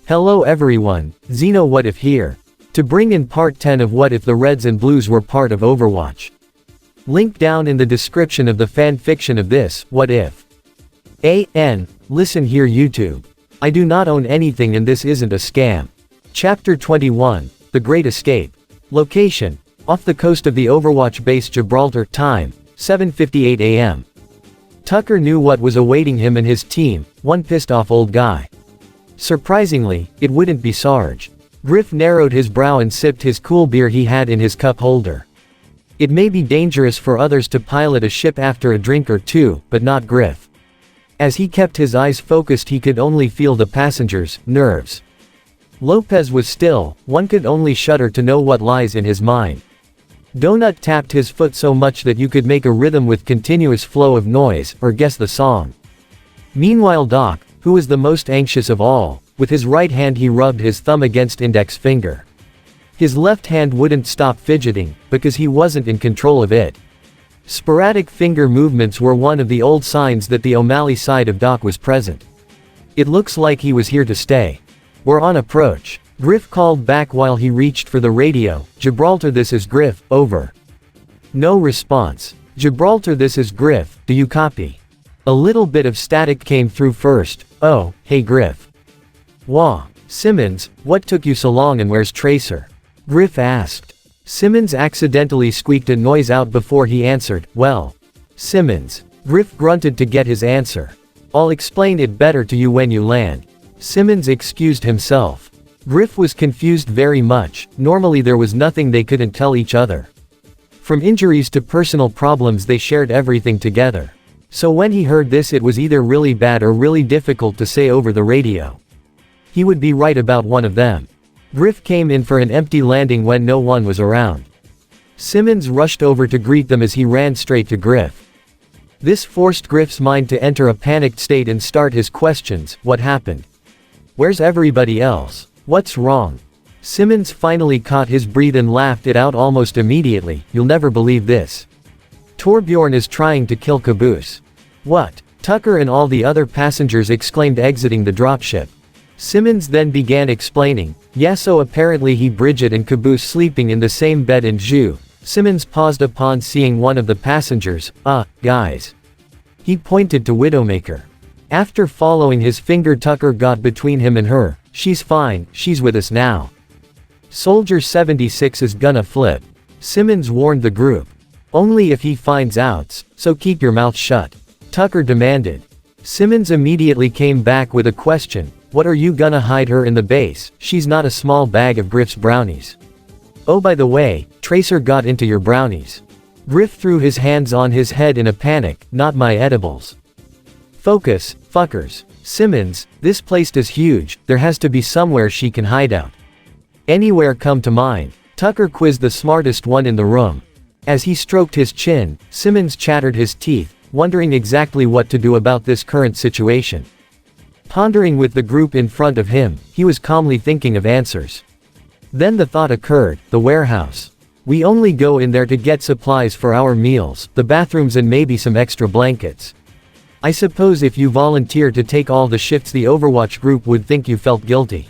Hello everyone, Xeno What If here. To bring in part 10 of What If the Reds and Blues were part of Overwatch. Link down in the description of the fan fiction of this, What If. Listen here YouTube. I do not own anything and this isn't a scam. Chapter 21, The Great Escape. Location, off the coast of the Overwatch base Gibraltar. Time, 7:58 a.m. Tucker knew what was awaiting him and his team, one pissed off old guy. Surprisingly, it wouldn't be Sarge. Griff narrowed his brow and sipped his cool beer he had in his cup holder. It may be dangerous for others to pilot a ship after a drink or two, but not Griff. As he kept his eyes focused he could only feel the passengers' nerves. Lopez was still, one could only shudder to know what lies in his mind. Donut tapped his foot so much that you could make a rhythm with continuous flow of noise, or guess the song. Meanwhile Doc, who was the most anxious of all, with his right hand he rubbed his thumb against index finger. His left hand wouldn't stop fidgeting, because he wasn't in control of it. Sporadic finger movements were one of the old signs that the O'Malley side of Doc was present. It looks like he was here to stay. We're on approach. Griff called back while he reached for the radio. Gibraltar, this is Griff, over. No response. Gibraltar, this is Griff, do you copy? A little bit of static came through first. Oh, hey Griff. Wah. Simmons, what took you so long and where's Tracer? Griff asked. Simmons accidentally squeaked a noise out before he answered, well. Simmons. Griff grunted to get his answer. I'll explain it better to you when you land. Simmons excused himself. Griff was confused very much. Normally there was nothing they couldn't tell each other. From injuries to personal problems they shared everything together. So when he heard this it was either really bad or really difficult to say over the radio. He would be right about one of them. Griff came in for an empty landing when no one was around. Simmons rushed over to greet them as he ran straight to Griff. This forced Griff's mind to enter a panicked state and start his questions. What happened? Where's everybody else? What's wrong? Simmons finally caught his breath and laughed it out almost immediately. You'll never believe this. Torbjorn is trying to kill Caboose. What? Tucker and all the other passengers exclaimed, exiting the dropship. Simmons then began explaining. Yeah, so apparently he Bridget and Caboose sleeping in the same bed and Ju. Simmons paused upon seeing one of the passengers. Guys. He pointed to Widowmaker. After following his finger Tucker got between him and her. She's fine, she's with us now. Soldier 76 is gonna flip. Simmons warned the group. Only if he finds out, so keep your mouth shut. Tucker demanded. Simmons immediately came back with a question. What are you gonna hide her in the base? She's not a small bag of Griff's brownies. Oh by the way, Tracer got into your brownies. Griff threw his hands on his head in a panic. Not my edibles. Focus, fuckers. Simmons, this place is huge, there has to be somewhere she can hide out. Anywhere come to mind. Tucker quizzed the smartest one in the room. As he stroked his chin, Simmons chattered his teeth, wondering exactly what to do about this current situation. Pondering with the group in front of him, he was calmly thinking of answers. Then the thought occurred, the warehouse. We only go in there to get supplies for our meals, the bathrooms and maybe some extra blankets. I suppose if you volunteered to take all the shifts the Overwatch group would think you felt guilty.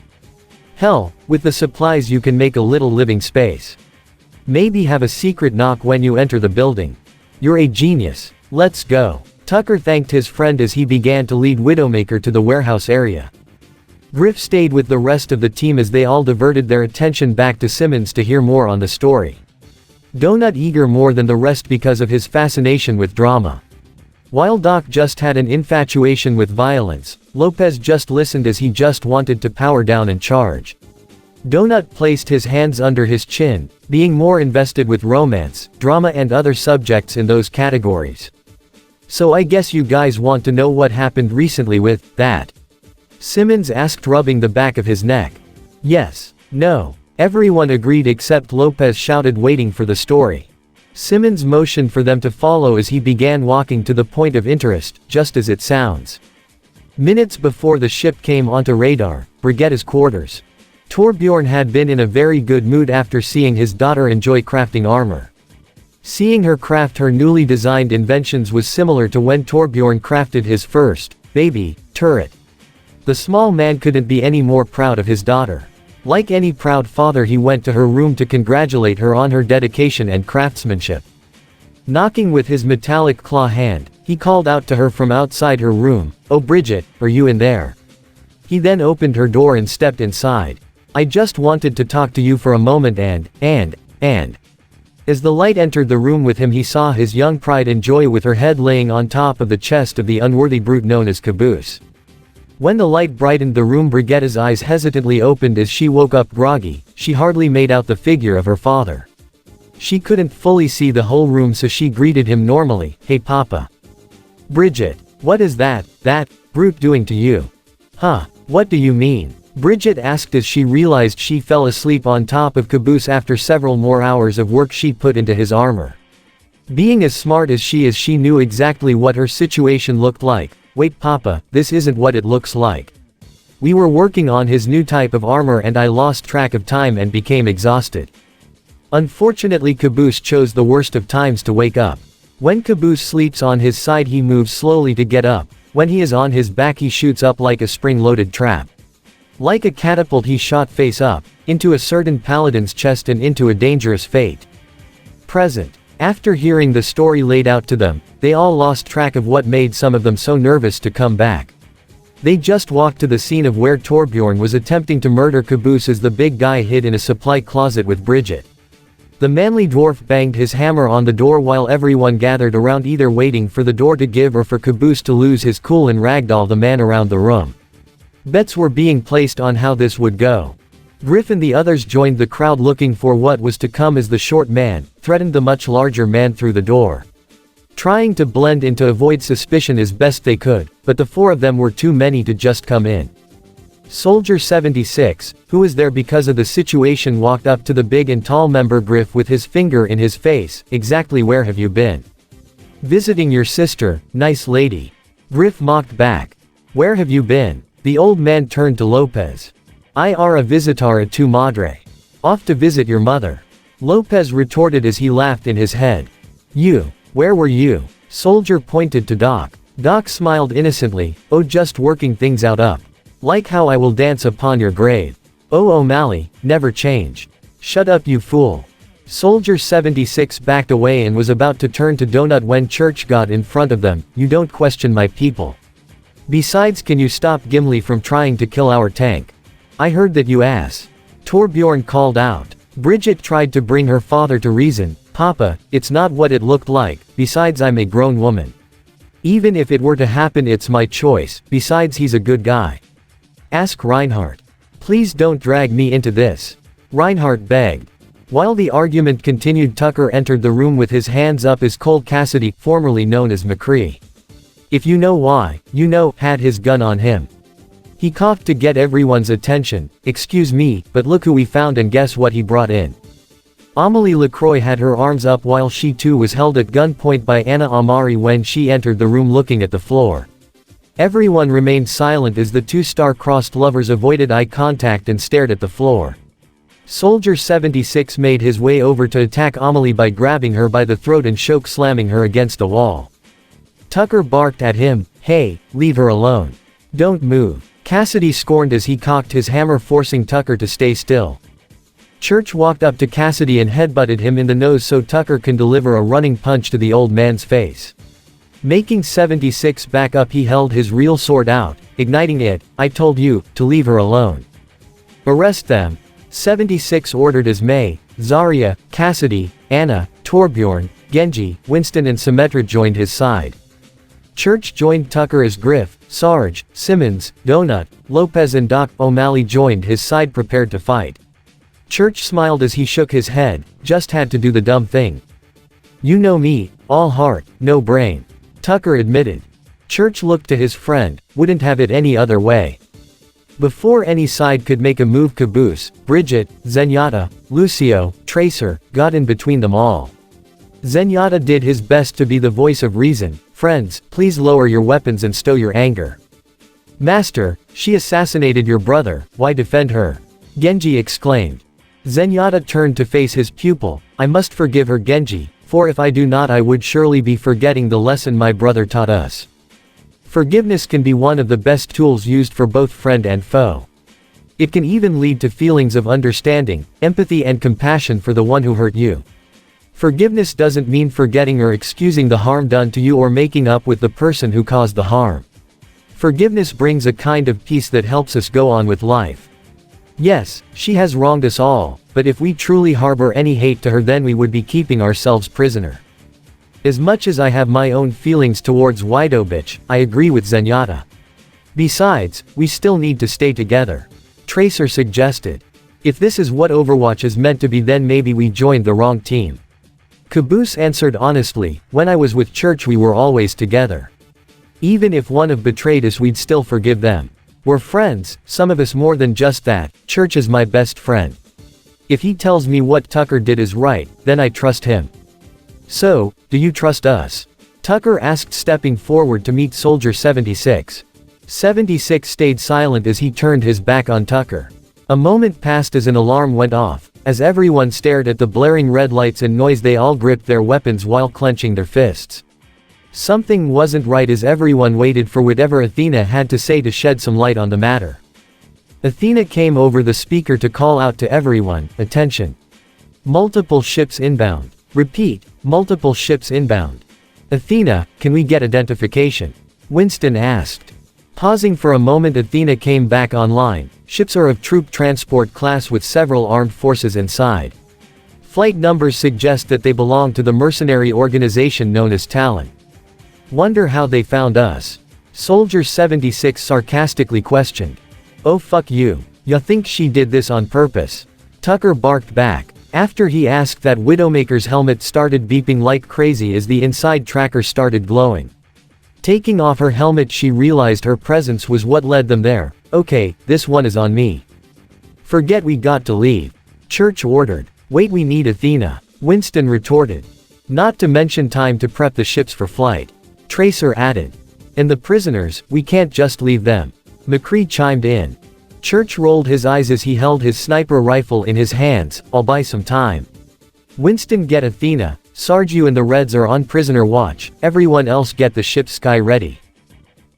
Hell, with the supplies you can make a little living space. Maybe have a secret knock when you enter the building. You're a genius. Let's go. Tucker thanked his friend as he began to lead Widowmaker to the warehouse area. Griff stayed with the rest of the team as they all diverted their attention back to Simmons to hear more on the story. Donut eager more than the rest because of his fascination with drama. While Doc just had an infatuation with violence, Lopez just listened as he just wanted to power down and charge. Donut placed his hands under his chin, being more invested with romance, drama and other subjects in those categories. So I guess you guys want to know what happened recently with that? Simmons asked, rubbing the back of his neck. Yes. No. Everyone agreed except Lopez shouted, waiting for the story. Simmons motioned for them to follow as he began walking to the point of interest, just as it sounds. Minutes before the ship came onto radar, Brigitta's quarters. Torbjorn had been in a very good mood after seeing his daughter enjoy crafting armor. Seeing her craft her newly designed inventions was similar to when Torbjorn crafted his first, baby, turret. The small man couldn't be any more proud of his daughter. Like any proud father, he went to her room to congratulate her on her dedication and craftsmanship. Knocking with his metallic claw hand, he called out to her from outside her room, "Oh Bridget, are you in there?" He then opened her door and stepped inside. "I just wanted to talk to you for a moment and. As the light entered the room with him, he saw his young pride and joy with her head laying on top of the chest of the unworthy brute known as Caboose. When the light brightened the room, Brigitta's eyes hesitantly opened as she woke up groggy. She hardly made out the figure of her father. She couldn't fully see the whole room, so she greeted him normally. "Hey Papa." "Bridget, what is that brute doing to you?" "Huh, what do you mean?" Bridget asked as she realized she fell asleep on top of Caboose after several more hours of work she put into his armor. Being as smart as she is, she knew exactly what her situation looked like. "Wait Papa, this isn't what it looks like. We were working on his new type of armor and I lost track of time and became exhausted." Unfortunately, Caboose chose the worst of times to wake up. When Caboose sleeps on his side, he moves slowly to get up. When he is on his back, he shoots up like a spring-loaded trap. Like a catapult, he shot face up, into a certain paladin's chest and into a dangerous fate. Present. After hearing the story laid out to them, they all lost track of what made some of them so nervous to come back. They just walked to the scene of where Torbjorn was attempting to murder Caboose as the big guy hid in a supply closet with Bridget. The manly dwarf banged his hammer on the door while everyone gathered around, either waiting for the door to give or for Caboose to lose his cool and ragdoll the man around the room. Bets were being placed on how this would go. Griff and the others joined the crowd looking for what was to come as the short man threatened the much larger man through the door. Trying to blend in to avoid suspicion as best they could, but the four of them were too many to just come in. Soldier 76, who was there because of the situation, walked up to the big and tall member Griff with his finger in his face. "Exactly where have you been?" "Visiting your sister, nice lady." Griff mocked back. "Where have you been?" The old man turned to Lopez. "I are a visitar a tu madre. Off to visit your mother." Lopez retorted as he laughed in his head. "You, where were you?" Soldier pointed to Doc. Doc smiled innocently. "Oh, just working things out up. Like how I will dance upon your grave." "Oh O'Malley, never change." "Shut up you fool." Soldier 76 backed away and was about to turn to Donut when Church got in front of them. "You don't question my people. Besides, can you stop Gimli from trying to kill our tank? I heard that you ass." Torbjorn called out. Bridget tried to bring her father to reason. "Papa, it's not what it looked like, besides I'm a grown woman. Even if it were to happen, it's my choice, besides he's a good guy. Ask Reinhardt. Please don't drag me into this." Reinhardt begged. While the argument continued, Tucker entered the room with his hands up as Cole Cassidy, formerly known as McCree, if you know why, you know, had his gun on him. He coughed to get everyone's attention. "Excuse me, but look who we found, and guess what he brought in." Amelie LaCroix had her arms up while she too was held at gunpoint by Anna Amari when she entered the room looking at the floor. Everyone remained silent as the two star-crossed lovers avoided eye contact and stared at the floor. Soldier 76 made his way over to attack Amelie by grabbing her by the throat and choke slamming her against a wall. Tucker barked at him, "Hey, leave her alone. Don't move." Cassidy scorned as he cocked his hammer, forcing Tucker to stay still. Church walked up to Cassidy and headbutted him in the nose so Tucker can deliver a running punch to the old man's face. Making 76 back up, he held his real sword out, igniting it. "I told you, to leave her alone. Arrest them." 76 ordered as May, Zarya, Cassidy, Anna, Torbjorn, Genji, Winston and Symmetra joined his side. Church joined Tucker as Griff, Sarge, Simmons, Donut, Lopez and Doc. O'Malley joined his side prepared to fight. Church smiled as he shook his head. "Just had to do the dumb thing. You know me, all heart, no brain," Tucker admitted. Church looked to his friend. "Wouldn't have it any other way." Before any side could make a move, Caboose, Bridget, Zenyatta, Lucio, Tracer, got in between them all. Zenyatta did his best to be the voice of reason. "Friends, please lower your weapons and stow your anger. Master, she assassinated your brother, why defend her?" Genji exclaimed. Zenyatta turned to face his pupil. "I must forgive her, Genji, for if I do not I would surely be forgetting the lesson my brother taught us." Forgiveness can be one of the best tools used for both friend and foe. It can even lead to feelings of understanding, empathy and compassion for the one who hurt you. Forgiveness doesn't mean forgetting or excusing the harm done to you or making up with the person who caused the harm. Forgiveness brings a kind of peace that helps us go on with life. Yes, she has wronged us all, but if we truly harbor any hate to her, then we would be keeping ourselves prisoner. As much as I have my own feelings towards Widowbitch, I agree with Zenyatta. Besides, we still need to stay together. Tracer suggested. If this is what Overwatch is meant to be, then maybe we joined the wrong team. Caboose answered honestly, when I was with Church we were always together. Even if one of betrayed us, we'd still forgive them. We're friends, some of us more than just that. Church is my best friend. If he tells me what Tucker did is right, then I trust him. So, do you trust us? Tucker asked, stepping forward to meet Soldier 76. 76 stayed silent as he turned his back on Tucker. A moment passed as an alarm went off. As everyone stared at the blaring red lights and noise, they all gripped their weapons while clenching their fists. Something wasn't right as everyone waited for whatever Athena had to say to shed some light on the matter. Athena came over the speaker to call out to everyone, attention. Multiple ships inbound. Repeat, multiple ships inbound. Athena, can we get identification? Winston asked. Pausing for a moment, Athena came back online. Ships are of troop transport class with several armed forces inside. Flight numbers suggest that they belong to the mercenary organization known as Talon. Wonder how they found us? Soldier 76 sarcastically questioned. Oh fuck you. Ya think she did this on purpose? Tucker barked back. After he asked that, Widowmaker's helmet started beeping like crazy as the inside tracker started glowing. Taking off her helmet, she realized her presence was what led them there. Okay, this one is on me. Forget we got to leave. Church ordered. Wait, we need Athena. Winston retorted. Not to mention time to prep the ships for flight. Tracer added. And the prisoners, we can't just leave them. McCree chimed in. Church rolled his eyes as he held his sniper rifle in his hands. I'll buy some time. Winston, get Athena. Sarge, you and the Reds are on prisoner watch. Everyone else get the ship's sky ready.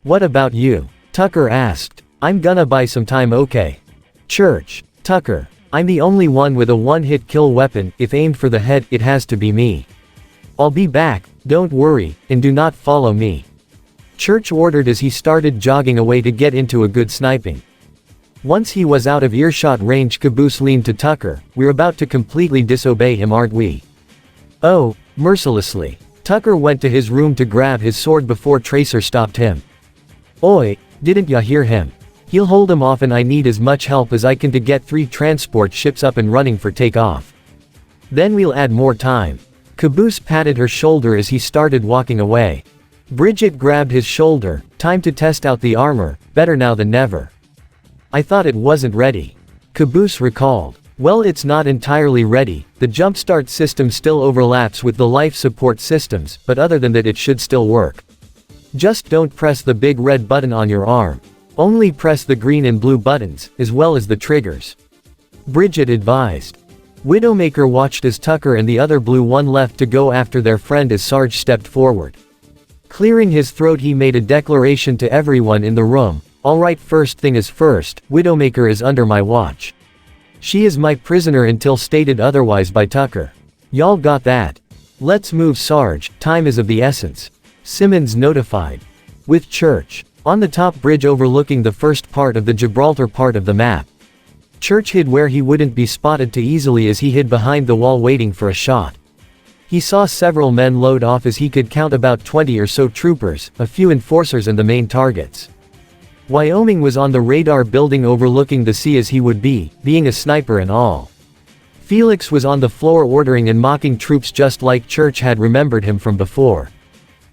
What about you? Tucker asked. I'm gonna buy some time, okay. Church. Tucker. I'm the only one with a one-hit kill weapon. If aimed for the head, it has to be me. I'll be back, don't worry, and do not follow me. Church ordered as he started jogging away to get into a good sniping. Once he was out of earshot range, Caboose leaned to Tucker. We're about to completely disobey him, aren't we? Oh, mercilessly. Tucker went to his room to grab his sword before Tracer stopped him. Oi, didn't ya hear him? He'll hold him off, and I need as much help as I can to get 3 transport ships up and running for takeoff. Then we'll add more time. Caboose patted her shoulder as he started walking away. Bridget grabbed his shoulder. Time to test out the armor, better now than never. I thought it wasn't ready. Caboose recalled. Well, it's not entirely ready. The jumpstart system still overlaps with the life support systems, but other than that it should still work. Just don't press the big red button on your arm. Only press the green and blue buttons, as well as the triggers. Bridget advised. Widowmaker watched as Tucker and the other blue one left to go after their friend as Sarge stepped forward. Clearing his throat, he made a declaration to everyone in the room. Alright, first thing is first, Widowmaker is under my watch. She is my prisoner until stated otherwise by Tucker. Y'all got that? Let's move, Sarge, time is of the essence. Simmons notified. With Church. On the top bridge overlooking the first part of the Gibraltar part of the map. Church hid where he wouldn't be spotted too easily as he hid behind the wall waiting for a shot. He saw several men load off as he could count about 20 or so troopers, a few enforcers and the main targets. Wyoming was on the radar building overlooking the sea as he would be, being a sniper and all. Felix was on the floor ordering and mocking troops just like Church had remembered him from before.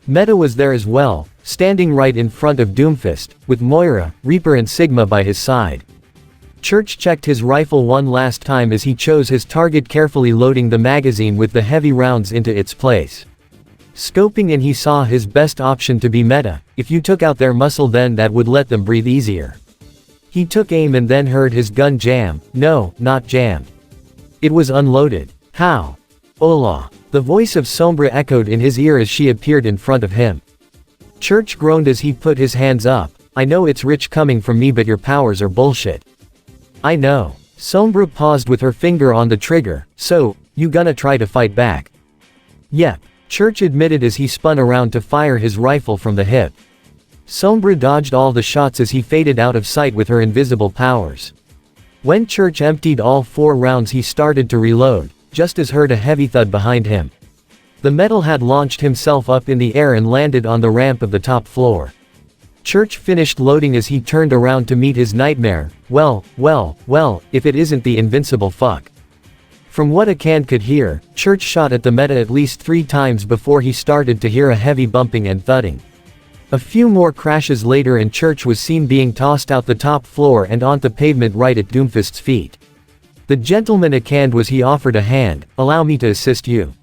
Meta was there as well, standing right in front of Doomfist, with Moira, Reaper and Sigma by his side. Church checked his rifle one last time as he chose his target, carefully loading the magazine with the heavy rounds into its place. Scoping in, he saw his best option to be Meta. If you took out their muscle, then that would let them breathe easier. He took aim and then heard his gun jam. No, not jammed. It was unloaded. How? Hola. The voice of Sombra echoed in his ear as she appeared in front of him. Church groaned as he put his hands up. I know it's rich coming from me, but your powers are bullshit. I know. Sombra paused with her finger on the trigger. So, you gonna try to fight back? Yep. Church admitted as he spun around to fire his rifle from the hip. Sombra dodged all the shots as he faded out of sight with her invisible powers. When Church emptied all 4 rounds, he started to reload, just as heard a heavy thud behind him. The metal had launched himself up in the air and landed on the ramp of the top floor. Church finished loading as he turned around to meet his nightmare. Well, if it isn't the invincible fuck. From what Akan could hear, Church shot at the meta at least 3 times before he started to hear a heavy bumping and thudding. A few more crashes later and Church was seen being tossed out the top floor and onto pavement right at Doomfist's feet. The gentleman Akan was. He offered a hand. Allow me to assist you.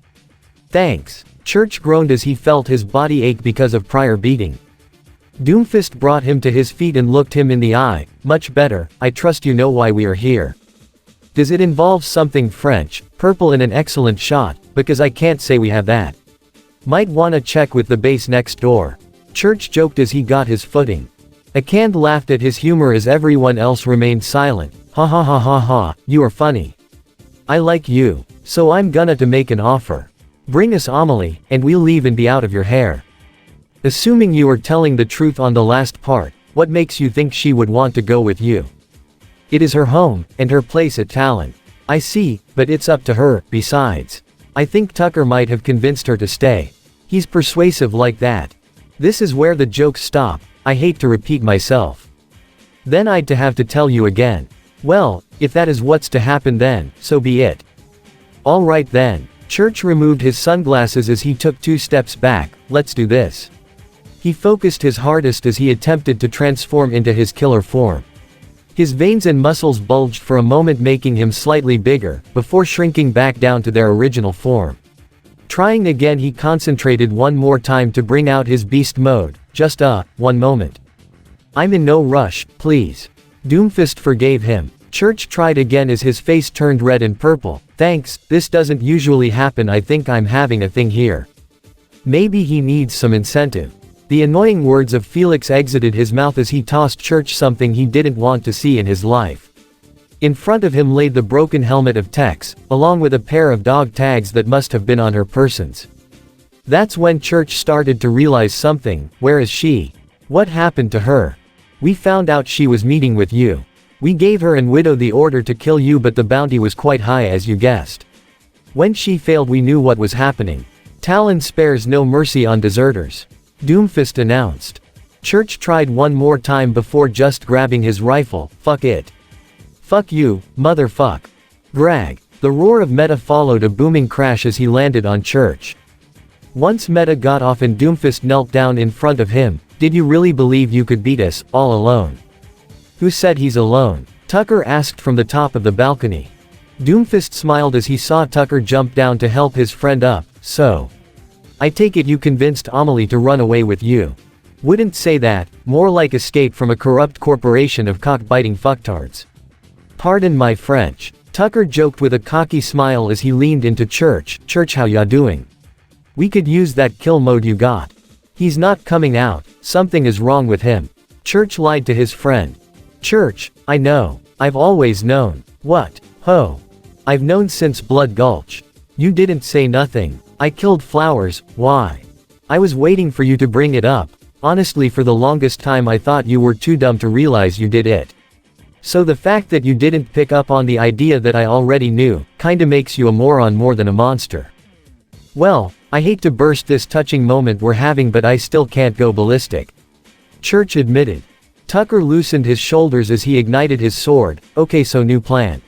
Thanks. Church groaned as he felt his body ache because of prior beating. Doomfist brought him to his feet and looked him in the eye. Much better. I trust you know why we are here. Does it involve something French, purple and an excellent shot, because I can't say we have that. Might wanna check with the base next door. Church joked as he got his footing. Akan laughed at his humor as everyone else remained silent. Ha ha ha ha ha, you are funny. I like you. So I'm gonna to make an offer. Bring us Amelie, and we'll leave and be out of your hair. Assuming you are telling the truth on the last part, what makes you think she would want to go with you? It is her home, and her place at Talon. I see, but it's up to her. Besides, I think Tucker might have convinced her to stay. He's persuasive like that. This is where the jokes stop. I hate to repeat myself. Then I'd to have to tell you again. Well, if that is what's to happen then, so be it. Alright then. Church removed his sunglasses as he took 2 steps back. Let's do this. He focused his hardest as he attempted to transform into his killer form. His veins and muscles bulged for a moment, making him slightly bigger, before shrinking back down to their original form. Trying again, he concentrated one more time to bring out his beast mode. Just one moment. I'm in no rush, please. Doomfist forgave him. Church tried again as his face turned red and purple. Thanks, this doesn't usually happen. I think I'm having a thing here. Maybe he needs some incentive. The annoying words of Felix exited his mouth as he tossed Church something he didn't want to see in his life. In front of him lay the broken helmet of Tex, along with a pair of dog tags that must have been on her persons. That's when Church started to realize something. Where is she? What happened to her? We found out she was meeting with you. We gave her and Widow the order to kill you, but the bounty was quite high, as you guessed. When she failed, we knew what was happening. Talon spares no mercy on deserters. Doomfist announced. Church tried one more time before just grabbing his rifle. Fuck it. Fuck you, motherfuck. Grag. The roar of Meta followed a booming crash as he landed on Church. Once Meta got off and Doomfist knelt down in front of him. Did you really believe you could beat us, all alone? Who said he's alone? Tucker asked from the top of the balcony. Doomfist smiled as he saw Tucker jump down to help his friend up. So, I take it you convinced Amelie to run away with you. Wouldn't say that, more like escape from a corrupt corporation of cock-biting fucktards. Pardon my French. Tucker joked with a cocky smile as he leaned into Church. Church, how ya doing? We could use that kill mode you got. He's not coming out. Something is wrong with him. Church lied to his friend. Church, I know. I've always known. What? Ho. I've known since Blood Gulch. You didn't say nothing. I killed Flowers. Why? I was waiting for you to bring it up. Honestly, for the longest time I thought you were too dumb to realize you did it. So the fact that you didn't pick up on the idea that I already knew, kinda makes you a moron more than a monster. Well, I hate to burst this touching moment we're having, but I still can't go ballistic. Church admitted. Tucker loosened his shoulders as he ignited his sword. Okay, so new plan.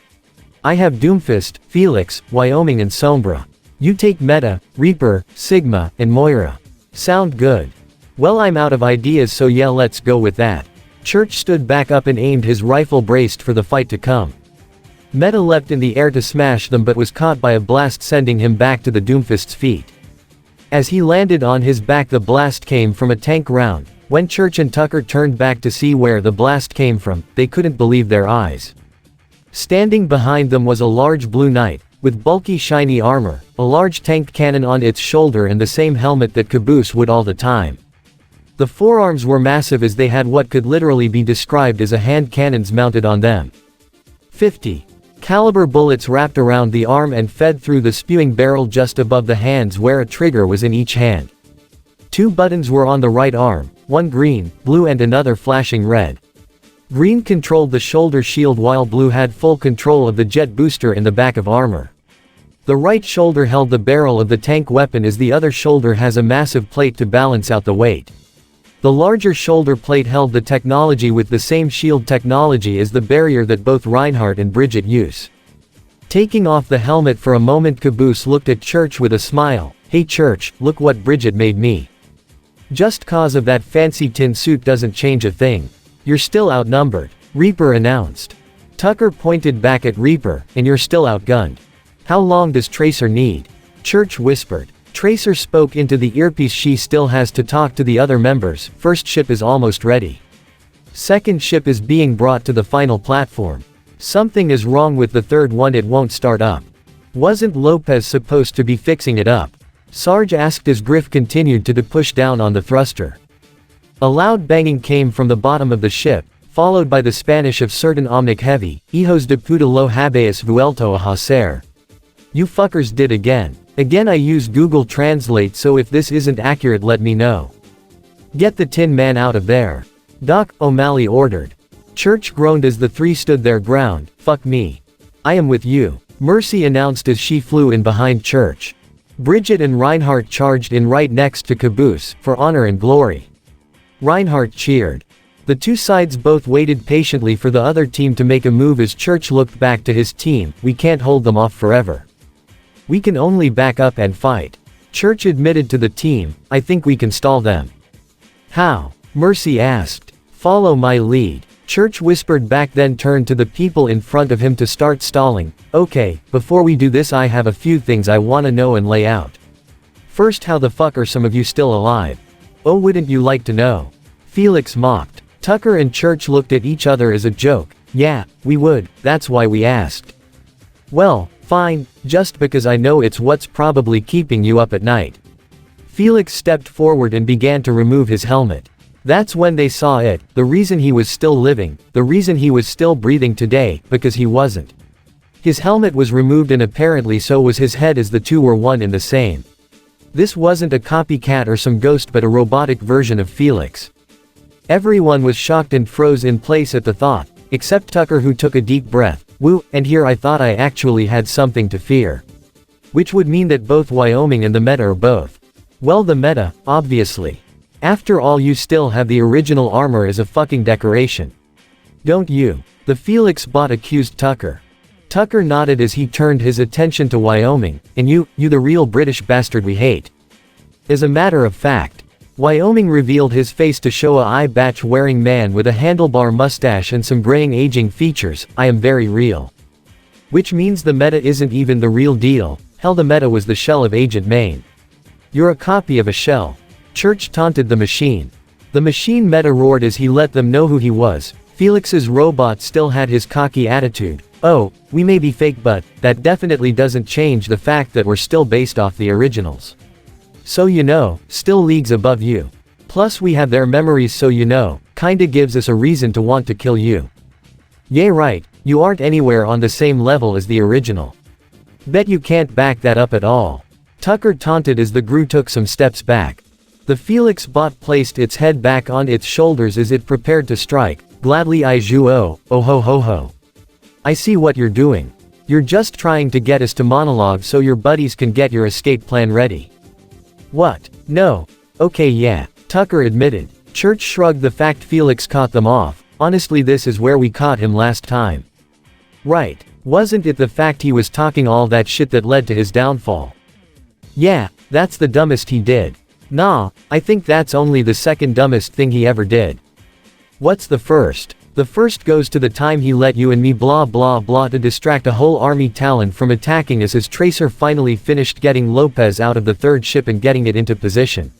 I have Doomfist, Felix, Wyoming and Sombra. You take Meta, Reaper, Sigma, and Moira. Sound good? Well, I'm out of ideas, so yeah, let's go with that. Church stood back up and aimed his rifle, braced for the fight to come. Meta leapt in the air to smash them but was caught by a blast, sending him back to the Doomfist's feet. As he landed on his back, the blast came from a tank round. When Church and Tucker turned back to see where the blast came from, they couldn't believe their eyes. Standing behind them was a large blue knight, with bulky shiny armor, a large tank cannon on its shoulder and the same helmet that Caboose would all the time. The forearms were massive as they had what could literally be described as a hand cannons mounted on them. 50 caliber bullets wrapped around the arm and fed through the spewing barrel just above the hands where a trigger was in each hand. 2 buttons were on the right arm, one green, blue and another flashing red. Green controlled the shoulder shield while blue had full control of the jet booster in the back of armor. The right shoulder held the barrel of the tank weapon as the other shoulder has a massive plate to balance out the weight. The larger shoulder plate held the technology with the same shield technology as the barrier that both Reinhardt and Bridget use. Taking off the helmet for a moment, Caboose looked at Church with a smile. "Hey Church, look what Bridget made me. Just cause of that fancy tin suit doesn't change a thing. You're still outnumbered," Reaper announced. Tucker pointed back at Reaper, "And you're still outgunned. How long does Tracer need?" Church whispered. Tracer spoke into the earpiece. "She still has to talk to the other members. First ship is almost ready. Second ship is being brought to the final platform. Something is wrong with the third one, it won't start up. Wasn't Lopez supposed to be fixing it up?" Sarge asked as Griff continued to push down on the thruster. A loud banging came from the bottom of the ship, followed by the Spanish of certain Omnic Heavy, "Hijos de puta lo habeas vuelto a hacer. You fuckers did again. Again, I use Google Translate, so if this isn't accurate let me know. Get the Tin Man out of there." Doc O'Malley ordered. Church groaned as the three stood their ground. "Fuck me. I am with you," Mercy announced as she flew in behind Church. Bridget and Reinhardt charged in right next to Caboose, for honor and glory. Reinhardt cheered. The two sides both waited patiently for the other team to make a move as Church looked back to his team. "We can't hold them off forever. We can only back up and fight." Church admitted to the team, "I think we can stall them." "How?" Mercy asked. "Follow my lead," Church whispered back, then turned to the people in front of him to start stalling. "Okay, before we do this I have a few things I wanna know and lay out. First, how the fuck are some of you still alive? Oh, wouldn't you like to know?" Felix mocked. Tucker and Church looked at each other as a joke. "Yeah, we would, that's why we asked." "Well, fine, just because I know it's what's probably keeping you up at night." Felix stepped forward and began to remove his helmet. That's when they saw it, the reason he was still living, the reason he was still breathing today, because he wasn't. His helmet was removed and apparently so was his head, as the two were one and the same. This wasn't a copycat or some ghost but a robotic version of Felix. Everyone was shocked and froze in place at the thought, except Tucker, who took a deep breath. "Woo, and here I thought I actually had something to fear." Which would mean that both Wyoming and the meta are both. Well, the meta, obviously. After all, you still have the original armor as a fucking decoration. Don't you? The Felix bot accused Tucker. Tucker nodded as he turned his attention to Wyoming. "And you the real British bastard we hate." As a matter of fact, Wyoming revealed his face to show a eye patch wearing man with a handlebar mustache and some graying aging features. "I am very real." Which means the meta isn't even the real deal. Hell, the meta was the shell of Agent Main. "You're a copy of a shell." Church taunted the machine. The machine meta roared as he let them know who he was. Felix's robot still had his cocky attitude. "Oh, we may be fake, but that definitely doesn't change the fact that we're still based off the originals. So you know, still leagues above you. Plus we have their memories, so you know, kinda gives us a reason to want to kill you." "Yeah, right, you aren't anywhere on the same level as the original. Bet you can't back that up at all." Tucker taunted as the Gru took some steps back. The Felix bot placed its head back on its shoulders as it prepared to strike. "Gladly I jouo, oh ho ho ho. I see what you're doing. You're just trying to get us to monologue so your buddies can get your escape plan ready." "What? No. Okay, yeah," Tucker admitted. Church shrugged. "The fact Felix caught them off. Honestly, this is where we caught him last time. Right? Wasn't it the fact he was talking all that shit that led to his downfall?" "Yeah, that's the dumbest he did." "Nah, I think that's only the second dumbest thing he ever did." "What's the first?" "The first goes to the time he let you and me blah blah blah to distract a whole army Talon from attacking us as Tracer finally finished getting Lopez out of the third ship and getting it into position."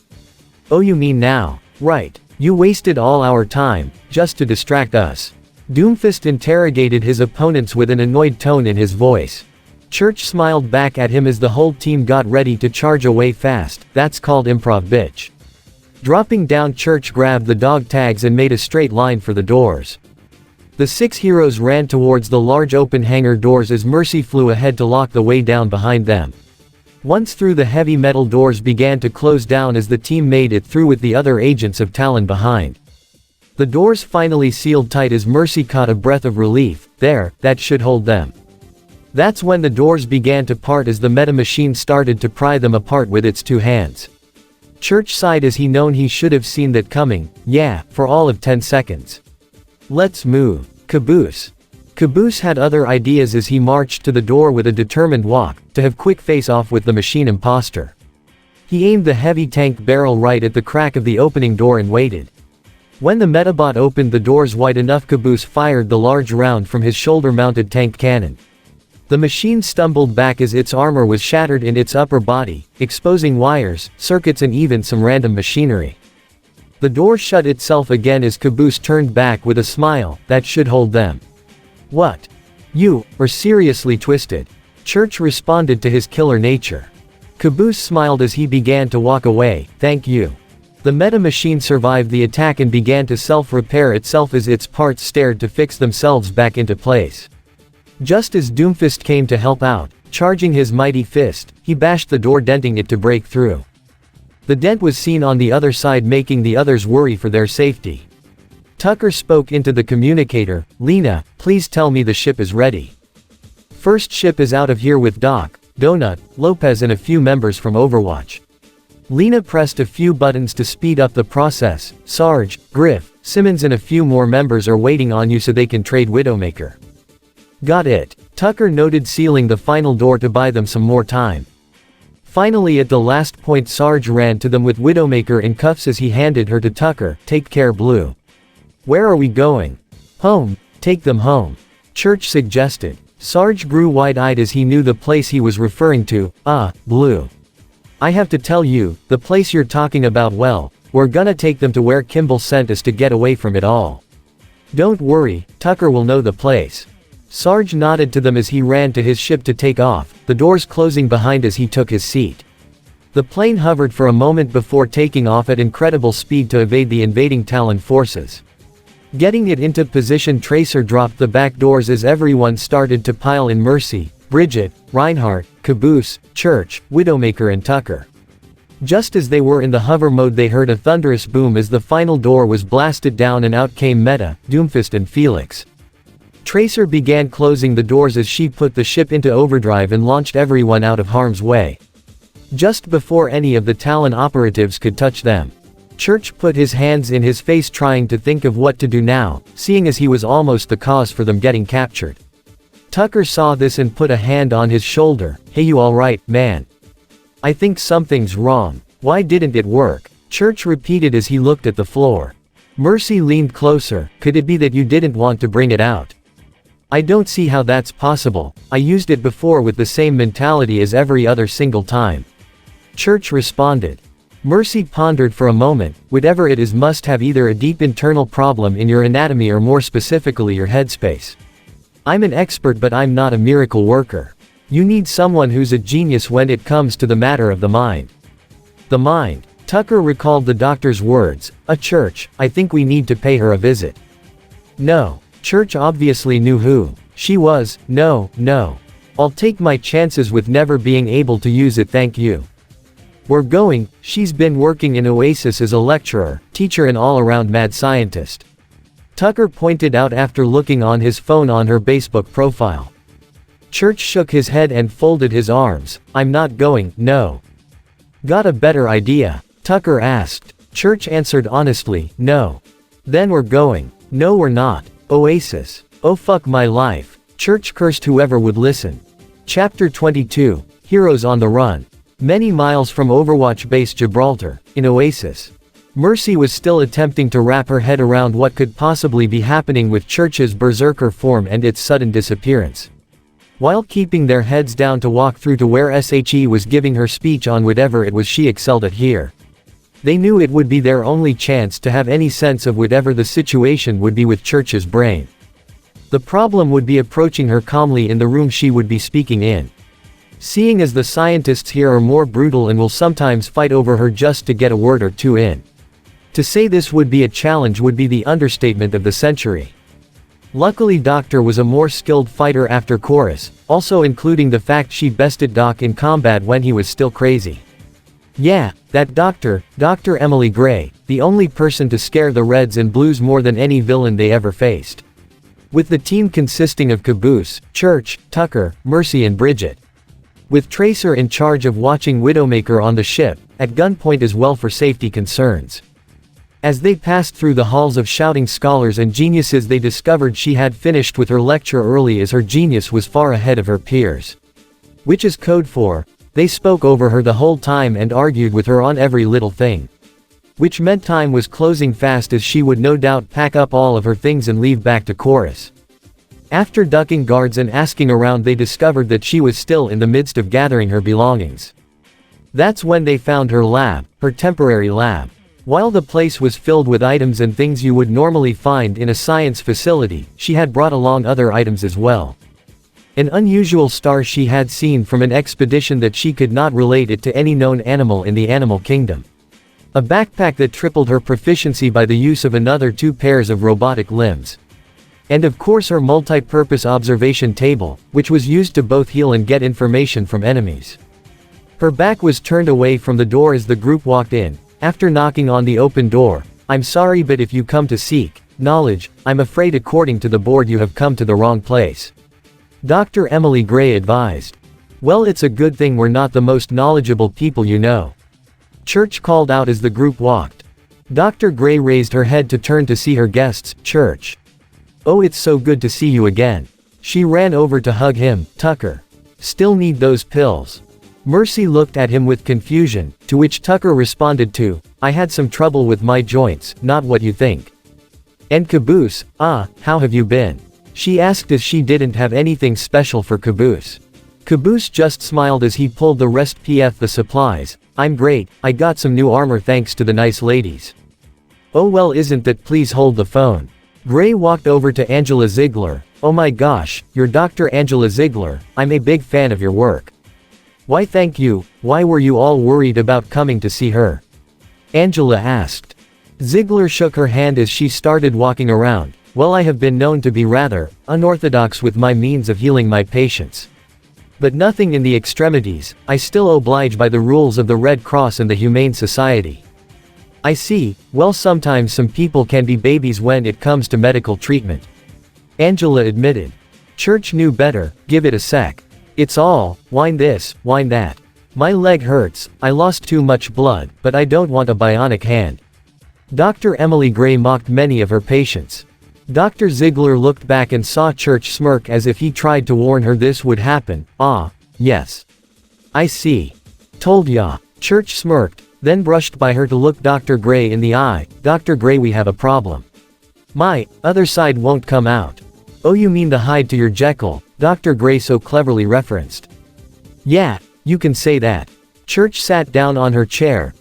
"Oh, you mean now? Right. You wasted all our time, just to distract us." Doomfist interrogated his opponents with an annoyed tone in his voice. Church smiled back at him as the whole team got ready to charge away fast. "That's called improv, bitch. Dropping down, Church grabbed the dog tags and made a straight line for the doors. The 6 heroes ran towards the large open hangar doors as Mercy flew ahead to lock the way down behind them. Once through, the heavy metal doors began to close down as the team made it through with the other agents of Talon behind. The doors finally sealed tight as Mercy caught a breath of relief. There, that should hold them. That's when the doors began to part as the meta machine started to pry them apart with its 2 hands. Church sighed as he known he should have seen that coming, yeah, for all of 10 seconds. Let's move. Caboose. Caboose had other ideas as he marched to the door with a determined walk, to have quick face-off with the machine imposter. He aimed the heavy tank barrel right at the crack of the opening door and waited. When the Metabot opened the doors wide enough, Caboose fired the large round from his shoulder-mounted tank cannon. The machine stumbled back as its armor was shattered in its upper body, exposing wires, circuits and even some random machinery. The door shut itself again as Caboose turned back with a smile. That should hold them. What? You are seriously twisted. Church responded to his killer nature. Caboose smiled as he began to walk away. Thank you. The meta machine survived the attack and began to self-repair itself as its parts started to fix themselves back into place. Just as Doomfist came to help out, charging his mighty fist, he bashed the door, denting it to break through. The dent was seen on the other side, making the others worry for their safety. Tucker spoke into the communicator. Lena, please tell me the ship is ready. First ship is out of here with Doc, Donut, Lopez and a few members from Overwatch. Lena pressed a few buttons to speed up the process. Sarge, Griff, Simmons and a few more members are waiting on you so they can trade Widowmaker. Got it. Tucker noted, sealing the final door to buy them some more time. Finally, at the last point, Sarge ran to them with Widowmaker in cuffs as he handed her to Tucker. Take care, Blue. Where are we going? Home. Take them home. Church suggested. Sarge grew wide-eyed as he knew the place he was referring to. Blue. I have to tell you, the place you're talking about, well, we're gonna take them to where Kimball sent us to get away from it all. Don't worry, Tucker will know the place. Sarge nodded to them as he ran to his ship to take off, the doors closing behind as he took his seat. The plane hovered for a moment before taking off at incredible speed to evade the invading Talon forces. Getting it into position, Tracer dropped the back doors as everyone started to pile in. Mercy, Bridget, Reinhardt, Caboose, Church, Widowmaker and Tucker. Just as they were in the hover mode, they heard a thunderous boom as the final door was blasted down and out came Meta, Doomfist and Felix. Tracer began closing the doors as she put the ship into overdrive and launched everyone out of harm's way. Just before any of the Talon operatives could touch them, Church put his hands in his face trying to think of what to do now, seeing as he was almost the cause for them getting captured. Tucker saw this and put a hand on his shoulder. Hey, you alright, man? I think something's wrong. Why didn't it work? Church repeated as he looked at the floor. Mercy leaned closer. Could it be that you didn't want to bring it out? I don't see how that's possible. I used it before with the same mentality as every other single time. Church responded. Mercy pondered for a moment. Whatever it is must have either a deep internal problem in your anatomy or more specifically your headspace. I'm an expert, but I'm not a miracle worker. You need someone who's a genius when it comes to the matter of the mind. The mind. Tucker recalled the doctor's words. Church, I think we need to pay her a visit. No. Church obviously knew who she was. No. I'll take my chances with never being able to use it, thank you. We're going. She's been working in Oasis as a lecturer, teacher and all-around mad scientist. Tucker pointed out after looking on his phone on her Facebook profile. Church shook his head and folded his arms. I'm not going, no. Got a better idea? Tucker asked. Church answered honestly, no. Then we're going. No, we're not. Oasis. Oh fuck my life. Church cursed whoever would listen. Chapter 22. Heroes on the Run. Many miles from Overwatch base Gibraltar, in Oasis. Mercy was still attempting to wrap her head around what could possibly be happening with Church's berserker form and its sudden disappearance. While keeping their heads down to walk through to where SHE was giving her speech on whatever it was she excelled at here. They knew it would be their only chance to have any sense of whatever the situation would be with Church's brain. The problem would be approaching her calmly in the room she would be speaking in. Seeing as the scientists here are more brutal and will sometimes fight over her just to get a word or two in. To say this would be a challenge would be the understatement of the century. Luckily Doctor was a more skilled fighter after Chorus, also including the fact she bested Doc in combat when he was still crazy. Yeah, that Doctor, Dr. Emily Gray, the only person to scare the Reds and Blues more than any villain they ever faced. With the team consisting of Caboose, Church, Tucker, Mercy and Bridget. With Tracer in charge of watching Widowmaker on the ship, at gunpoint as well for safety concerns. As they passed through the halls of shouting scholars and geniuses they discovered she had finished with her lecture early as her genius was far ahead of her peers. Which is code for, they spoke over her the whole time and argued with her on every little thing. Which meant time was closing fast as she would no doubt pack up all of her things and leave back to Chorus. After ducking guards and asking around they discovered that she was still in the midst of gathering her belongings. That's when they found her lab, her temporary lab. While the place was filled with items and things you would normally find in a science facility, she had brought along other items as well. An unusual star she had seen from an expedition that she could not relate it to any known animal in the animal kingdom. A backpack that tripled her proficiency by the use of another 2 pairs of robotic limbs. And of course her multi-purpose observation table, which was used to both heal and get information from enemies. Her back was turned away from the door as the group walked in. After knocking on the open door, "I'm sorry but if you come to seek knowledge, I'm afraid according to the board you have come to the wrong place," Dr. Emily Gray advised. "Well, it's a good thing we're not the most knowledgeable people you know," Church called out as the group walked. Dr. Gray raised her head to turn to see her guests. "Church. Oh, it's so good to see you again." She ran over to hug him. "Tucker. Still need those pills?" Mercy looked at him with confusion, to which Tucker responded to, "I had some trouble with my joints, not what you think." And Caboose, how have you been?" she asked as she didn't have anything special for Caboose. Caboose just smiled as he pulled the rest of the supplies. "I'm great, I got some new armor thanks to the nice ladies." "Oh well, isn't that, please hold the phone." Gray walked over to Angela Ziegler. "Oh my gosh, you're Dr. Angela Ziegler, I'm a big fan of your work." "Why thank you, why were you all worried about coming to see her?" Angela asked. Ziegler shook her hand as she started walking around. "Well, I have been known to be rather unorthodox with my means of healing my patients. But nothing in the extremities, I still oblige by the rules of the Red Cross and the Humane Society." "I see, well sometimes some people can be babies when it comes to medical treatment," Angela admitted. Church knew better. "Give it a sec. It's all, whine this, whine that. My leg hurts, I lost too much blood, but I don't want a bionic hand." Dr. Emily Gray mocked many of her patients. Dr. Ziegler looked back and saw Church smirk as if he tried to warn her this would happen. Yes. "I see. Told ya." Church smirked, then brushed by her to look Dr. Gray in the eye. "Dr. Gray, we have a problem. My other side won't come out." "Oh, you mean the hide to your Jekyll," Dr. Gray so cleverly referenced. "Yeah, you can say that." Church sat down on her chair,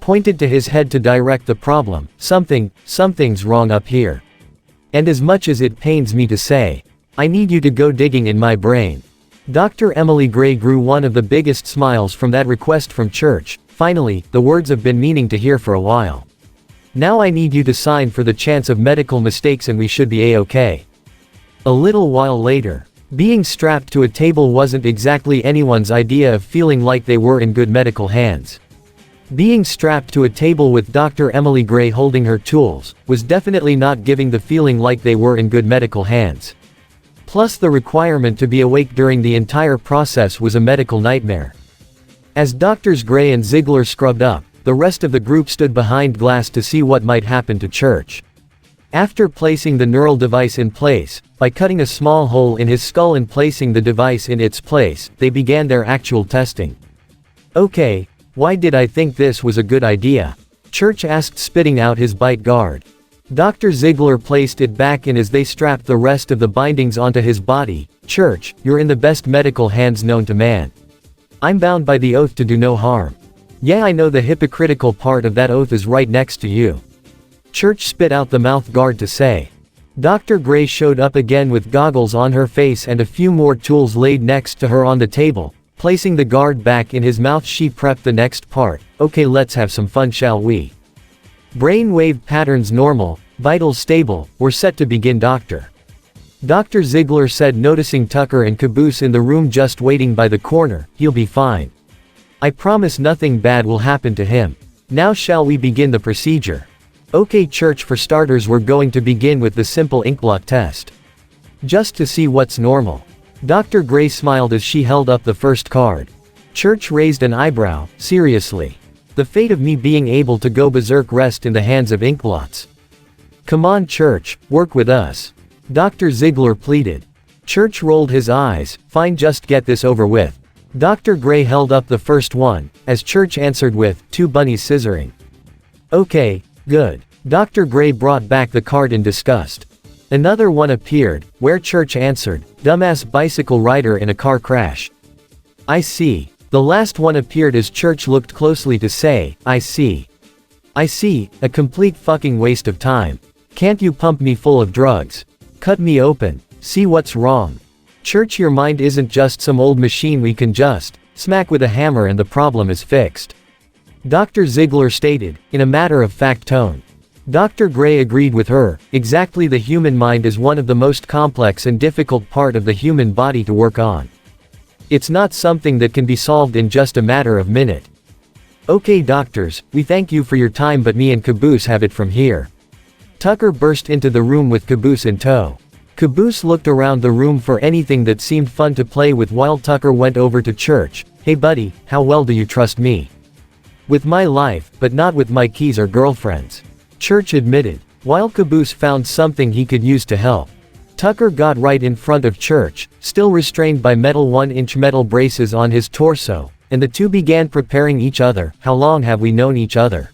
pointed to his head to direct the problem. Something's wrong up here. And as much as it pains me to say, I need you to go digging in my brain." Dr. Emily Gray grew one of the biggest smiles from that request from Church. "Finally, the words I've been meaning to hear for a while. Now I need you to sign for the chance of medical mistakes and we should be a-okay." A little while later. Being strapped to a table wasn't exactly anyone's idea of feeling like they were in good medical hands. Being strapped to a table with Dr. Emily Gray holding her tools, was definitely not giving the feeling like they were in good medical hands. Plus the requirement to be awake during the entire process was a medical nightmare. As Drs. Gray and Ziegler scrubbed up, the rest of the group stood behind glass to see what might happen to Church. After placing the neural device in place, by cutting a small hole in his skull and placing the device in its place, they began their actual testing. "Okay, why did I think this was a good idea?" Church asked, spitting out his bite guard. Dr. Ziegler placed it back in as they strapped the rest of the bindings onto his body. "Church, you're in the best medical hands known to man. I'm bound by the oath to do no harm." "Yeah, I know the hypocritical part of that oath is right next to you." Church spit out the mouth guard to say. Dr. Gray showed up again with goggles on her face and a few more tools laid next to her on the table. Placing the guard back in his mouth, she prepped the next part. "Okay, let's have some fun, shall we?" Brain wave patterns normal, vitals stable, we're set to begin Dr. Dr. Ziegler said, noticing Tucker and Caboose in the room just waiting by the corner. He'll be fine. I promise nothing bad will happen to him. Now shall we begin the procedure? Okay, Church, for starters we're going to begin with the simple inkblot test. Just to see what's normal. Dr. Gray smiled as she held up the first card. Church raised an eyebrow. Seriously? The fate of me being able to go berserk rest in the hands of inkblots. Come on, Church, work with us. Dr. Ziegler pleaded. Church rolled his eyes. Fine, just get this over with. Dr. Gray held up the first one, as Church answered with, 2 bunnies scissoring. Okay, good. Dr. Gray brought back the card in disgust. Another one appeared, where Church answered, dumbass bicycle rider in a car crash. I see. The last one appeared as Church looked closely to say, I see. I see, a complete fucking waste of time. Can't you pump me full of drugs? Cut me open. See what's wrong. Church, your mind isn't just some old machine we can just smack with a hammer and the problem is fixed. Dr. Ziegler stated, in a matter-of-fact tone. Dr. Gray agreed with her. Exactly, the human mind is one of the most complex and difficult part of the human body to work on. It's not something that can be solved in just a matter of minute. Okay, doctors, we thank you for your time, but me and Caboose have it from here. Tucker burst into the room with Caboose in tow. Caboose looked around the room for anything that seemed fun to play with while Tucker went over to Church. Hey buddy, how well do you trust me? With my life, but not with my keys or girlfriends. Church admitted, while Caboose found something he could use to help. Tucker got right in front of Church, still restrained by metal 1-inch metal braces on his torso, and the two began preparing each other. How long have we known each other?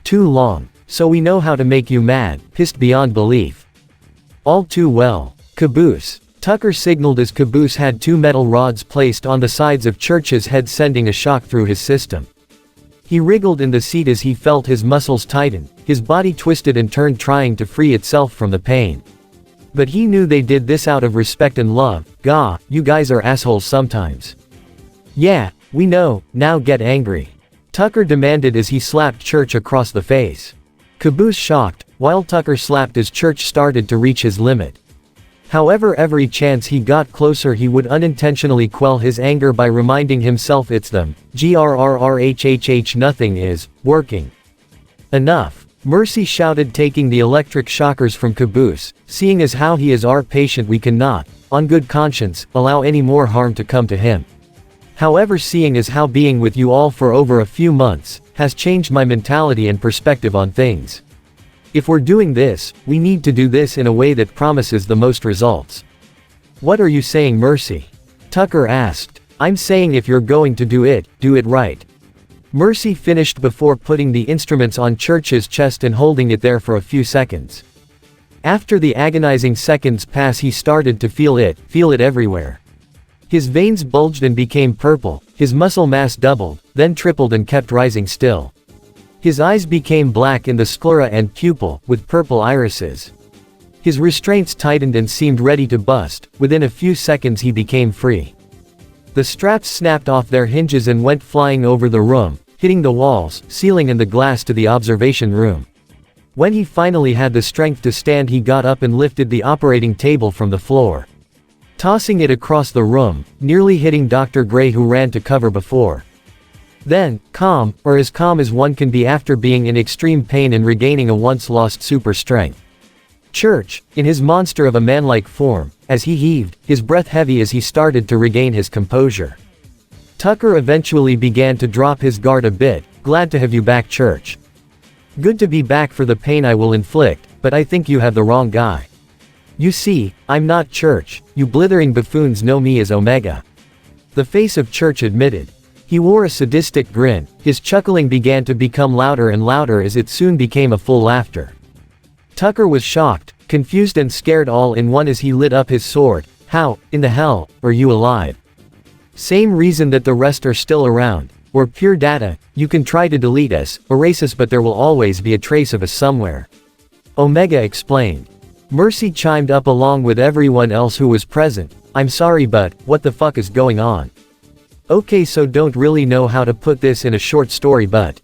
Too long. So we know how to make you mad, pissed beyond belief. All too well. Caboose. Tucker signaled as Caboose had 2 metal rods placed on the sides of Church's head, sending a shock through his system. He wriggled in the seat as he felt his muscles tighten, his body twisted and turned, trying to free itself from the pain. But he knew they did this out of respect and love. Gah, you guys are assholes sometimes. Yeah, we know, now get angry. Tucker demanded as he slapped Church across the face. Caboose shocked, while Tucker slapped as Church started to reach his limit. However, every chance he got closer he would unintentionally quell his anger by reminding himself it's them. Grrrhhh, nothing is working. Enough. Mercy shouted, taking the electric shockers from Caboose. Seeing as how he is our patient, we cannot, on good conscience, allow any more harm to come to him. However, seeing as how being with you all for over a few months has changed my mentality and perspective on things. If we're doing this, we need to do this in a way that promises the most results. What are you saying, Mercy? Tucker asked. I'm saying if you're going to do it right. Mercy finished before putting the instruments on Church's chest and holding it there for a few seconds. After the agonizing seconds pass, he started to feel it everywhere. His veins bulged and became purple, his muscle mass doubled, then tripled and kept rising still. His eyes became black in the sclera and pupil, with purple irises. His restraints tightened and seemed ready to bust. Within a few seconds he became free. The straps snapped off their hinges and went flying over the room, hitting the walls, ceiling and the glass to the observation room. When he finally had the strength to stand, he got up and lifted the operating table from the floor, tossing it across the room, nearly hitting Dr. Gray, who ran to cover before. Then, calm, or as calm as one can be after being in extreme pain and regaining a once-lost super strength. Church, in his monster of a man-like form, as he heaved, his breath heavy as he started to regain his composure. Tucker eventually began to drop his guard a bit. Glad to have you back, Church. Good to be back for the pain I will inflict, but I think you have the wrong guy. You see, I'm not Church, you blithering buffoons know me as Omega. The face of Church admitted. He wore a sadistic grin, his chuckling began to become louder and louder as it soon became a full laughter. Tucker was shocked, confused and scared all in one as he lit up his sword. How, in the hell, are you alive? Same reason that the rest are still around. We're pure data, you can try to delete us, erase us, but there will always be a trace of us somewhere. Omega explained. Mercy chimed up along with everyone else who was present. I'm sorry, but, what the fuck is going on? Okay, so don't really know how to put this in a short story, but...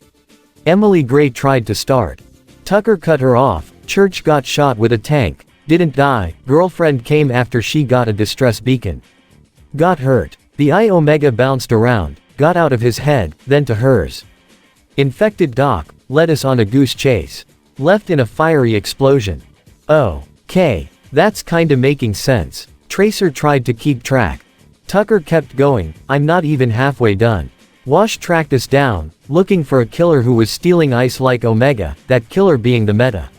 Emily Gray tried to start. Tucker cut her off. Church got shot with a tank. Didn't die. Girlfriend came after she got a distress beacon. Got hurt. The eye Omega bounced around, got out of his head, then to hers. Infected Doc, led us on a goose chase. Left in a fiery explosion. Oh. Okay. That's kinda making sense. Tracer tried to keep track. Tucker kept going, I'm not even halfway done. Wash tracked us down, looking for a killer who was stealing ice like Omega, that killer being the Meta.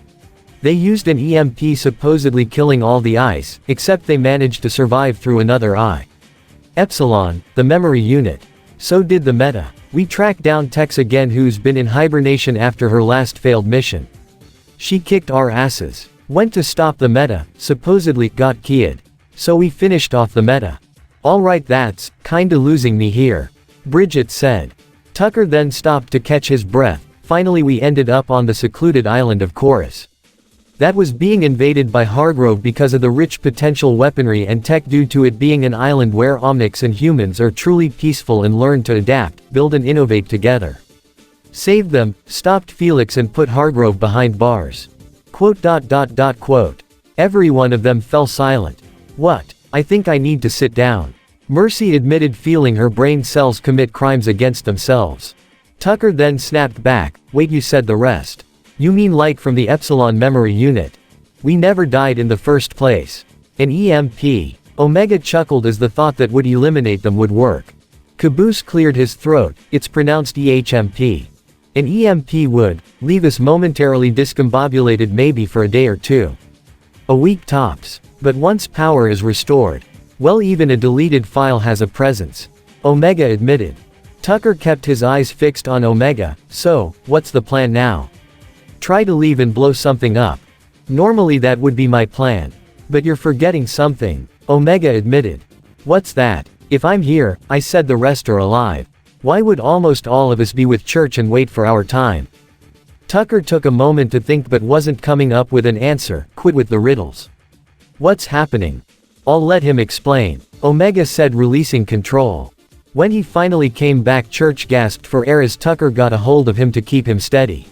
They used an EMP supposedly killing all the ice, except they managed to survive through another eye. Epsilon, the memory unit. So did the Meta. We tracked down Tex again, who's been in hibernation after her last failed mission. She kicked our asses. Went to stop the Meta, supposedly got keyed. So we finished off the Meta. Alright, that's kinda losing me here, Bridget said. Tucker then stopped to catch his breath. Finally we ended up on the secluded island of Chorus. That was being invaded by Hargrove because of the rich potential weaponry and tech due to it being an island where Omnics and humans are truly peaceful and learn to adapt, build and innovate together. Saved them, stopped Felix and put Hargrove behind bars. Quote. Every one of them fell silent. What? I think I need to sit down. Mercy admitted, feeling her brain cells commit crimes against themselves. Tucker then snapped back, wait, you said the rest. You mean like from the Epsilon memory unit? We never died in the first place. An EMP. Omega chuckled as the thought that would eliminate them would work. Caboose cleared his throat, it's pronounced EHMP. An EMP would leave us momentarily discombobulated, maybe for a day or two. A week tops. But once power is restored, well, even a deleted file has a presence. Omega admitted. Tucker kept his eyes fixed on Omega. So, what's the plan now? Try to leave and blow something up. Normally that would be my plan. But you're forgetting something, Omega admitted. What's that? If I'm here, I said the rest are alive. Why would almost all of us be with Church and wait for our time? Tucker took a moment to think but wasn't coming up with an answer. Quit with the riddles. What's happening? I'll let him explain, Omega said, releasing control. When he finally came back, Church gasped for air as Tucker got a hold of him to keep him steady.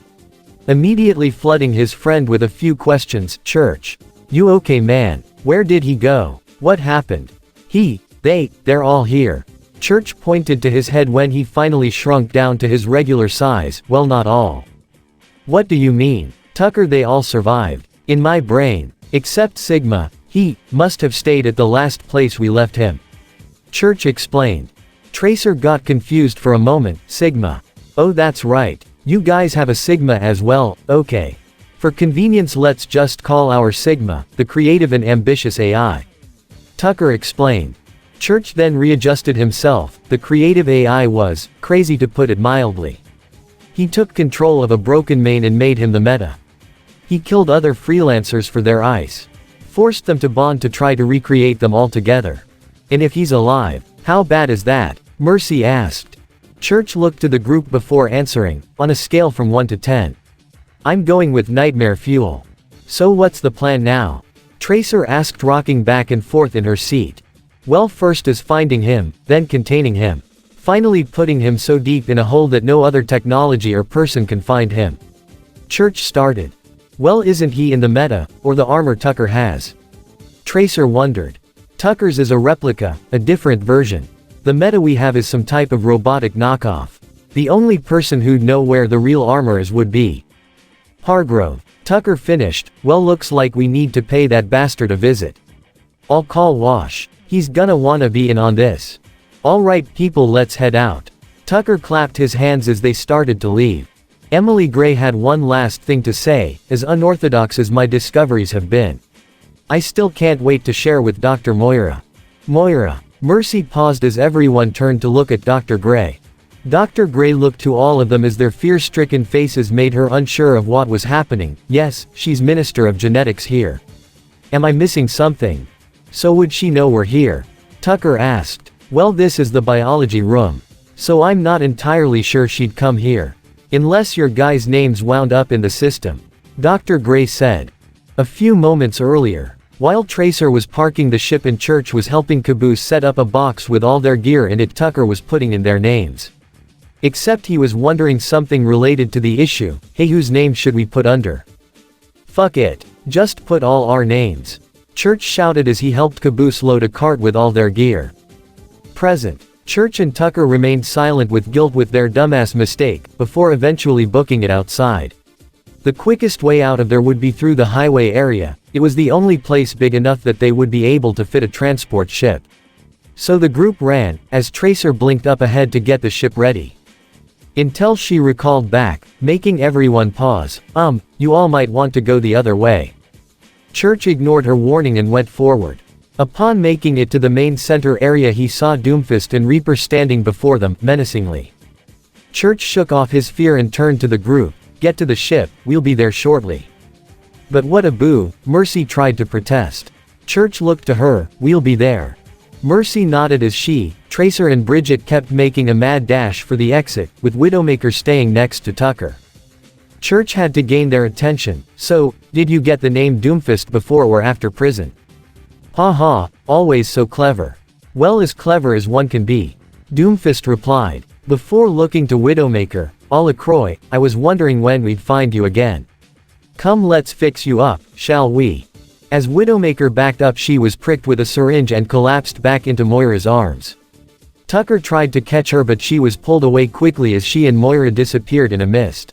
Immediately flooding his friend with a few questions. Church. You okay, man? Where did he go? What happened? They're all here. Church pointed to his head when he finally shrunk down to his regular size. Well, not all. What do you mean? Tucker, they all survived. In my brain. Except Sigma. He must have stayed at the last place we left him. Church explained. Tracer got confused for a moment. Sigma. Oh, that's right. You guys have a Sigma as well, okay. For convenience let's just call our Sigma, the creative and ambitious AI. Tucker explained. Church then readjusted himself. The creative AI was, crazy to put it mildly. He took control of a broken main and made him the Meta. He killed other freelancers for their ice. Forced them to bond to try to recreate them all together. And if he's alive, how bad is that? Mercy asked. Church looked to the group before answering, on a scale from 1 to 10. I'm going with nightmare fuel. So what's the plan now? Tracer asked, rocking back and forth in her seat. Well, first is finding him, then containing him. Finally putting him so deep in a hole that no other technology or person can find him. Church started. Well, isn't he in the Meta, or the armor Tucker has? Tracer wondered. Tucker's is a replica, a different version. The Meta we have is some type of robotic knockoff. The only person who'd know where the real armor is would be Hargrove. Tucker finished. Well, looks like we need to pay that bastard a visit. I'll call Wash. He's gonna wanna be in on this. Alright people, let's head out. Tucker clapped his hands as they started to leave. Emily Gray had one last thing to say. As unorthodox as my discoveries have been, I still can't wait to share with Dr. Moira. Moira. Mercy paused as everyone turned to look at Dr. Gray. Dr. Gray looked to all of them as their fear-stricken faces made her unsure of what was happening. Yes, she's Minister of Genetics here. Am I missing something? So would she know we're here? Tucker asked. Well, this is the biology room. So I'm not entirely sure she'd come here. Unless your guys' names wound up in the system. Dr. Gray said. A few moments earlier, while Tracer was parking the ship and Church was helping Caboose set up a box with all their gear in it, Tucker was putting in their names. Except he was wondering something related to the issue. Hey, whose name should we put under? Fuck it. Just put all our names. Church shouted as he helped Caboose load a cart with all their gear. Present. Church and Tucker remained silent with guilt with their dumbass mistake, before eventually booking it outside. The quickest way out of there would be through the highway area. It was the only place big enough that they would be able to fit a transport ship. So the group ran, as Tracer blinked up ahead to get the ship ready. Until she recalled back, making everyone pause. You all might want to go the other way. Church ignored her warning and went forward. Upon making it to the main center area, he saw Doomfist and Reaper standing before them, menacingly. Church shook off his fear and turned to the group. Get to the ship, we'll be there shortly. But what a boo, Mercy tried to protest. Church looked to her, we'll be there. Mercy nodded as she, Tracer and Bridget kept making a mad dash for the exit, with Widowmaker staying next to Tucker. Church had to gain their attention. So, did you get the name Doomfist before or after prison? Ha, always so clever. Well, as clever as one can be. Doomfist replied. Before looking to Widowmaker, "A la Croix, I was wondering when we'd find you again. Come, let's fix you up, shall we?" As Widowmaker backed up, she was pricked with a syringe and collapsed back into Moira's arms. Tucker tried to catch her, but she was pulled away quickly as she and Moira disappeared in a mist.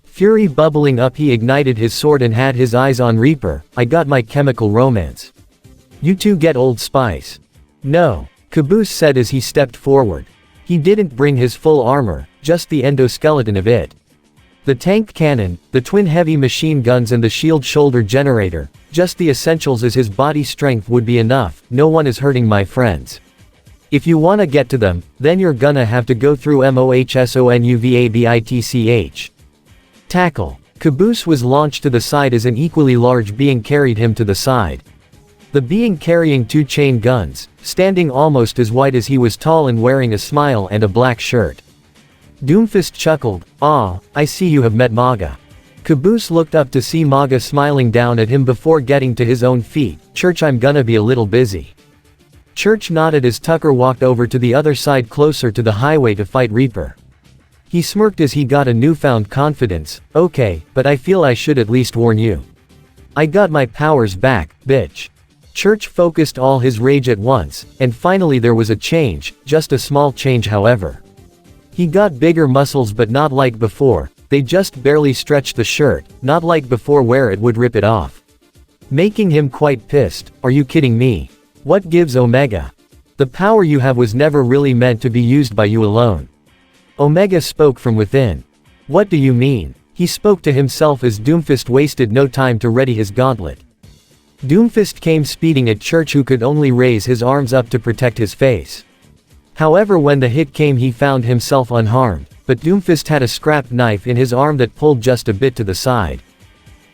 Fury bubbling up, he ignited his sword and had his eyes on Reaper. "I got my chemical romance. You two get Old Spice." "No," Caboose said as he stepped forward. He didn't bring his full armor, just the endoskeleton of it. The tank cannon, the twin heavy machine guns and the shield shoulder generator, just the essentials, as his body strength would be enough. "No one is hurting my friends. If you wanna get to them, then you're gonna have to go through Mohsonuvabitch. Tackle." Caboose was launched to the side as an equally large being carried him to the side. The being carrying two chain guns, standing almost as wide as he was tall and wearing a smile and a black shirt. Doomfist chuckled. I see you have met Maga." Caboose looked up to see Maga smiling down at him before getting to his own feet. "Church, I'm gonna be a little busy." Church nodded as Tucker walked over to the other side closer to the highway to fight Reaper. He smirked as he got a newfound confidence. "Okay, but I feel I should at least warn you. I got my powers back, bitch." Church focused all his rage at once, and finally there was a change, just a small change however. He got bigger muscles, but not like before. They just barely stretched the shirt, not like before where it would rip it off. Making him quite pissed. "Are you kidding me? What gives, Omega? The power you have was never really meant to be used by you alone." Omega spoke from within. "What do you mean?" He spoke to himself as Doomfist wasted no time to ready his gauntlet. Doomfist came speeding at Church, who could only raise his arms up to protect his face. However, when the hit came, he found himself unharmed, but Doomfist had a scrap knife in his arm that pulled just a bit to the side.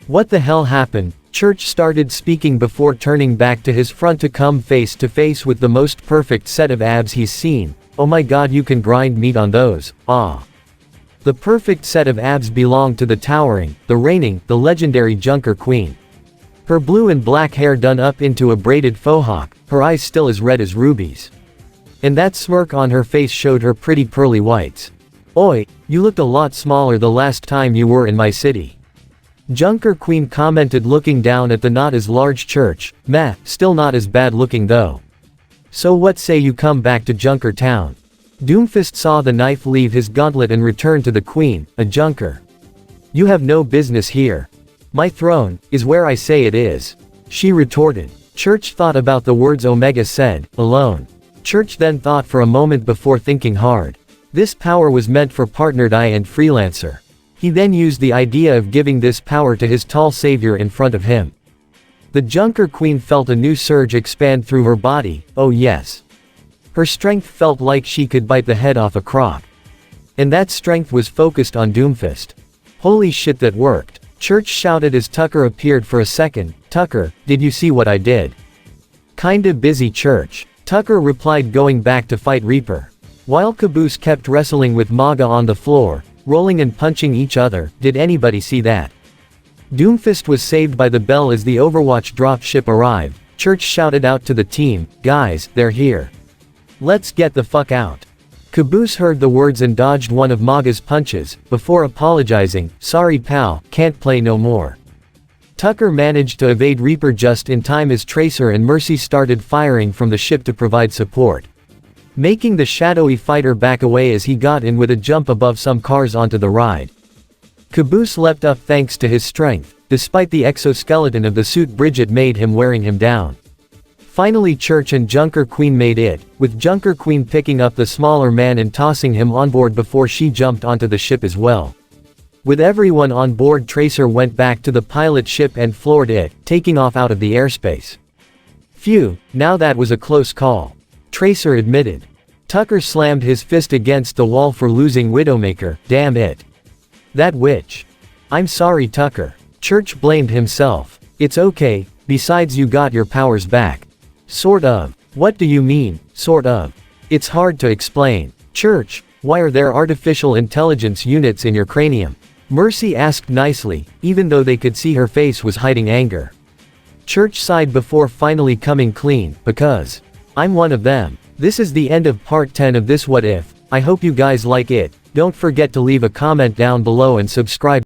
"What the hell happened?" Church started speaking before turning back to his front to come face to face with the most perfect set of abs he's seen. "Oh my god, you can grind meat on those, ah." The perfect set of abs belonged to the towering, the reigning, the legendary Junker Queen. Her blue and black hair done up into a braided faux hawk, her eyes still as red as rubies. And that smirk on her face showed her pretty pearly whites. "Oi, you looked a lot smaller the last time you were in my city." Junker Queen commented, looking down at the not as large Church. "Meh, still not as bad looking though. So what say you come back to Junker Town?" Doomfist saw the knife leave his gauntlet and return to the Queen. "A Junker? You have no business here. My throne is where I say it is," she retorted. Church thought about the words Omega said, "alone." Church then thought for a moment before thinking hard. This power was meant for partnered eye and freelancer. He then used the idea of giving this power to his tall savior in front of him. The Junker Queen felt a new surge expand through her body. Oh yes. Her strength felt like she could bite the head off a croc. And that strength was focused on Doomfist. Holy shit, that worked. Church shouted as Tucker appeared for a second. "Tucker, did you see what I did?" "Kinda busy, Church," Tucker replied, going back to fight Reaper. While Caboose kept wrestling with Maga on the floor, rolling and punching each other. "Did anybody see that?" Doomfist was saved by the bell as the Overwatch drop ship arrived. Church shouted out to the team, "Guys, they're here. Let's get the fuck out." Caboose heard the words and dodged one of Maga's punches, before apologizing, "Sorry pal, can't play no more." Tucker managed to evade Reaper just in time as Tracer and Mercy started firing from the ship to provide support, making the shadowy fighter back away as he got in with a jump above some cars onto the ride. Caboose leapt up thanks to his strength, despite the exoskeleton of the suit Bridget made him wearing him down. Finally Church and Junker Queen made it, with Junker Queen picking up the smaller man and tossing him on board before she jumped onto the ship as well. With everyone on board, Tracer went back to the pilot ship and floored it, taking off out of the airspace. "Phew, now that was a close call," Tracer admitted. Tucker slammed his fist against the wall for losing Widowmaker, "Damn it. That witch." "I'm sorry Tucker." Church blamed himself. "It's okay, besides you got your powers back." "Sort of." "What do you mean, sort of?" "It's hard to explain." "Church, why are there artificial intelligence units in your cranium?" Mercy asked nicely, even though they could see her face was hiding anger. Church sighed before finally coming clean, "Because I'm one of them." This is the end of part 10 of this What If. I hope you guys like it. Don't forget to leave a comment down below and subscribe.